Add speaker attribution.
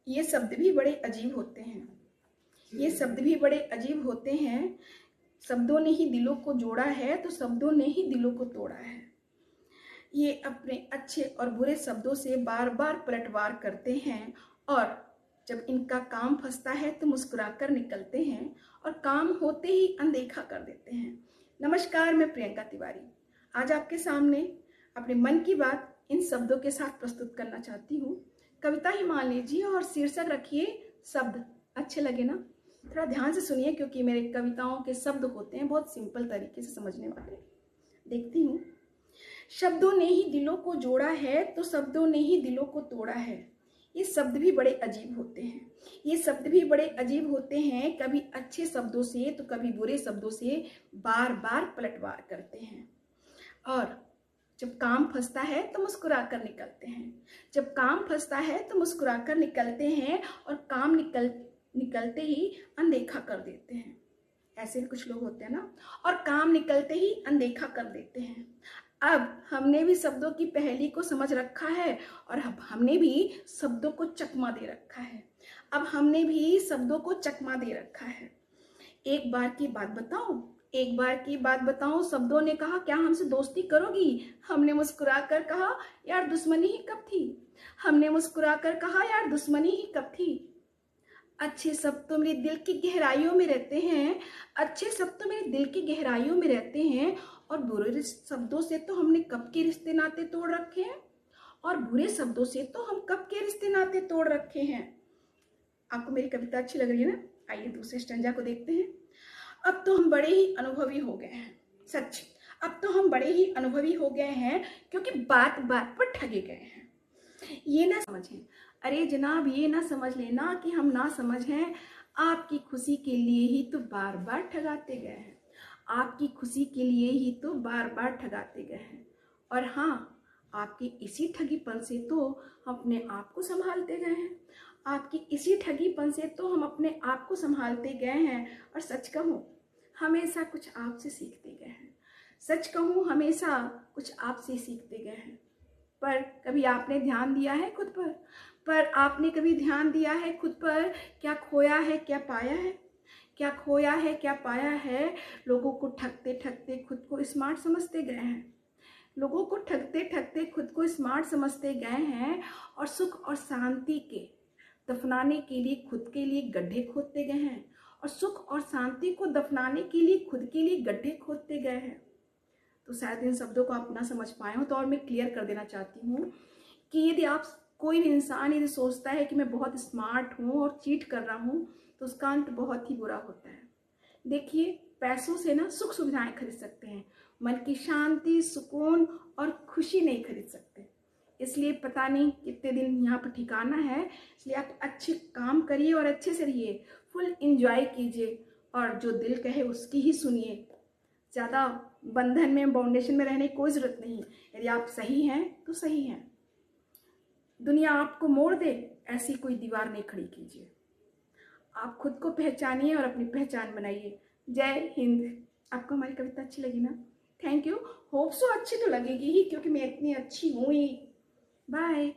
Speaker 1: ये शब्द भी बड़े अजीब होते हैं। ये शब्द भी बड़े अजीब होते हैं। शब्दों ने ही दिलों को जोड़ा है तो शब्दों ने ही दिलों को तोड़ा है। ये अपने अच्छे और बुरे शब्दों से बार बार पलटवार करते हैं और जब इनका काम फंसता है तो मुस्कुराकर निकलते हैं और काम होते ही अनदेखा कर देते हैं। नमस्कार, मैं प्रियंका तिवारी आज आपके सामने अपने मन की बात इन शब्दों के साथ प्रस्तुत करना चाहती हूँ। कविता ही मान लीजिए और शीर्षक रखिए शब्द। अच्छे लगे ना? थोड़ा ध्यान से सुनिए क्योंकि मेरे कविताओं के शब्द होते हैं बहुत सिंपल तरीके से समझने वाले। देखती हूँ। शब्दों ने ही दिलों को जोड़ा है तो शब्दों ने ही दिलों को तोड़ा है। ये शब्द भी बड़े अजीब होते हैं। ये शब्द भी बड़े अजीब होते हैं। कभी अच्छे शब्दों से तो कभी बुरे शब्दों से बार बार पलटवार करते हैं और जब काम फंसता है तो मुस्कुराकर निकलते हैं। जब काम फंसता है तो मुस्कुराकर निकलते हैं और काम निकलते ही अनदेखा कर देते हैं। ऐसे कुछ लोग होते हैं ना। और काम निकलते ही अनदेखा कर देते हैं। अब हमने भी शब्दों की पहेली को समझ रखा है और अब हमने भी शब्दों को चकमा दे रखा है। अब हमने भी शब्दों को चकमा दे रखा है। एक बार की बात बताऊं, एक बार की बात बताऊं, शब्दों ने कहा क्या हमसे दोस्ती करोगी? हमने मुस्कुराकर कहा यार दुश्मनी ही कब थी। हमने मुस्कुराकर कहा यार दुश्मनी ही कब थी। अच्छे शब्द तो मेरे दिल की गहराइयों में रहते हैं। अच्छे शब्द तो मेरे दिल की गहराइयों में रहते हैं और बुरे शब्दों से तो हमने कब के रिश्ते नाते तोड़ रखे हैं। और बुरे शब्दों से तो हम कब के रिश्ते नाते तोड़ रखे हैं। आपको मेरी कविता अच्छी लग रही है ना? आइए दूसरे स्टैंजा को देखते हैं। अब तो हम बड़े ही अनुभवी हो गए हैं। सच, अब तो हम बड़े ही अनुभवी हो गए हैं क्योंकि बात बात पर ठगे गए हैं। ये ना समझें, अरे जनाब ये ना समझ लेना कि हम ना समझ हैं। आपकी खुशी के लिए ही तो बार बार ठगाते गए हैं। आपकी खुशी के लिए ही तो बार बार ठगाते गए हैं। और हाँ, आपकी इसी ठगीपन से तो हम अपने आप को संभालते गए हैं। आपकी इसी ठगीपन से तो हम अपने आप को संभालते गए हैं। और सच कहूँ हमेशा कुछ आपसे सीखते गए हैं। सच कहूँ हमेशा कुछ आपसे सीखते गए हैं। पर कभी आपने ध्यान दिया है खुद पर आपने कभी ध्यान दिया है खुद पर? क्या खोया है क्या पाया है? क्या खोया है क्या पाया है? लोगों को ठगते ठगते खुद को स्मार्ट समझते गए हैं। लोगों को ठगते ठगते खुद को स्मार्ट समझते गए हैं और सुख और शांति के दफनाने के लिए खुद के लिए गड्ढे खोदते गए हैं। और सुख और शांति को दफनाने के लिए खुद के लिए गड्ढे खोदते गए हैं। तो शायद इन शब्दों को आप ना समझ पाए हो तो और मैं क्लियर कर देना चाहती हूँ कि यदि आप कोई भी इंसान यदि सोचता है कि मैं बहुत स्मार्ट हूँ और चीट कर रहा हूँ तो उसका अंत बहुत ही बुरा होता है। देखिए, पैसों से ना सुख सुविधाएं खरीद सकते हैं, मन की शांति, सुकून और खुशी नहीं खरीद सकते। इसलिए पता नहीं कितने दिन यहाँ पर ठिकाना है। इसलिए आप अच्छे काम करिए और अच्छे से रहिए, फुल इंजॉय कीजिए और जो दिल कहे उसकी ही सुनिए। ज़्यादा बंधन में, बाउंडेशन में रहने की कोई ज़रूरत नहीं। यदि आप सही हैं तो सही हैं। दुनिया आपको मोड़ दे ऐसी कोई दीवार नहीं खड़ी कीजिए। आप खुद को पहचानिए और अपनी पहचान बनाइए। जय हिंद। आपको हमारी कविता अच्छी लगी ना? Thank you. होप सो अच्छी तो लगेगी ही क्योंकि मैं इतनी अच्छी हूँ ही। बाय।